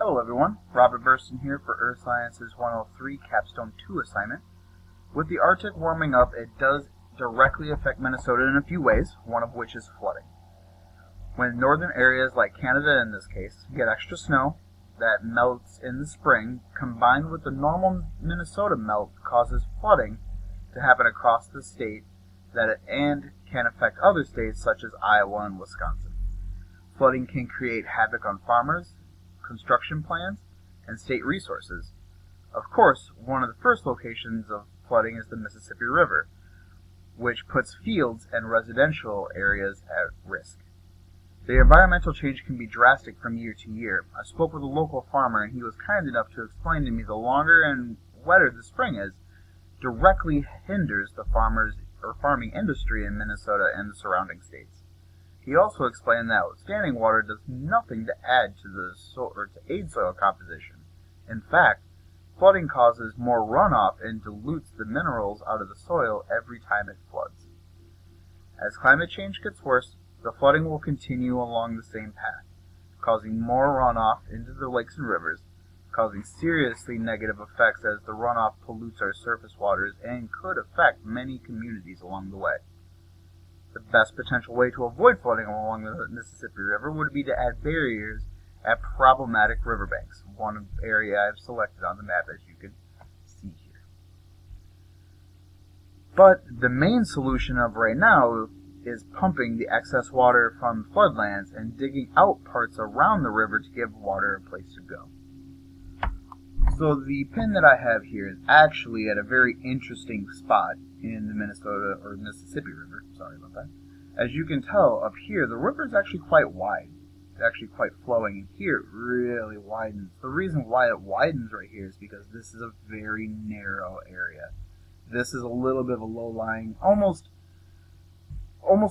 Hello everyone, Robert Burston here for Earth Sciences 103 Capstone 2 assignment. With the Arctic warming up, it does directly affect Minnesota in a few ways, one of which is flooding. When northern areas like Canada in this case get extra snow that melts in the spring, combined with the normal Minnesota melt, causes flooding to happen across the state and can affect other states such as Iowa and Wisconsin. Flooding can create havoc on farmers, construction plans, and state resources. Of course, one of the first locations of flooding is the Mississippi River, which puts fields and residential areas at risk. The environmental change can be drastic from year to year. I spoke with a local farmer and he was kind enough to explain to me the longer and wetter the spring is, directly hinders the farming industry in Minnesota and the surrounding states. He also explained that standing water does nothing to add to to aid soil composition. In fact, flooding causes more runoff and dilutes the minerals out of the soil every time it floods. As climate change gets worse, the flooding will continue along the same path, causing more runoff into the lakes and rivers, causing seriously negative effects as the runoff pollutes our surface waters and could affect many communities along the way. The best potential way to avoid flooding along the Mississippi River would be to add barriers at problematic riverbanks, one area I've selected on the map as you can see here. But the main solution of right now is pumping the excess water from floodlands and digging out parts around the river to give water a place to go. So the pin that I have here is actually at a very interesting spot in the Mississippi River. Sorry about that. As you can tell up here, the river is actually quite wide. It's actually quite flowing, and here it really widens. The reason why it widens right here is because this is a very narrow area. This is a little bit of a low-lying, almost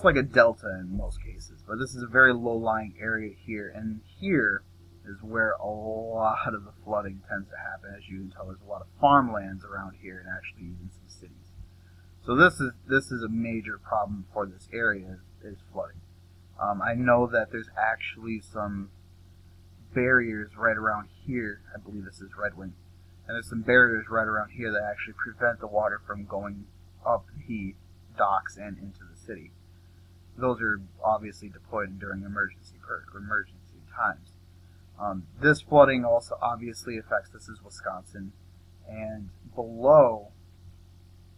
like a delta in most cases, but this is a very low-lying area here, and here is where a lot of the flooding tends to happen. As you can tell, there's a lot of farmlands around here and actually even some cities. So this is a major problem for this area is flooding. I know that there's actually some barriers right around here. I believe this is Red Wing. And there's some barriers right around here that actually prevent the water from going up the docks and into the city. Those are obviously deployed during emergency times. This flooding also obviously affects, this is Wisconsin, and below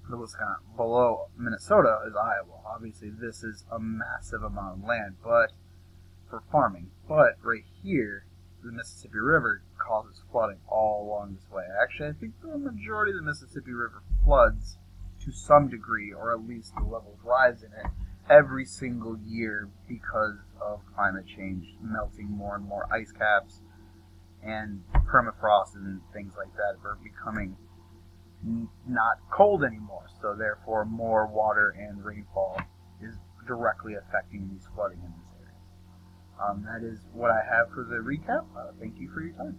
Minnesota is Iowa. Obviously this is a massive amount of land for farming. But right here, the Mississippi River causes flooding all along this way. Actually, I think the majority of the Mississippi River floods to some degree, or at least the levels rise in it, every single year because of climate change, melting more and more ice caps and permafrost and things like that are becoming not cold anymore. So therefore more water and rainfall is directly affecting these flooding in this area. That is what I have for the recap. Thank you for your time.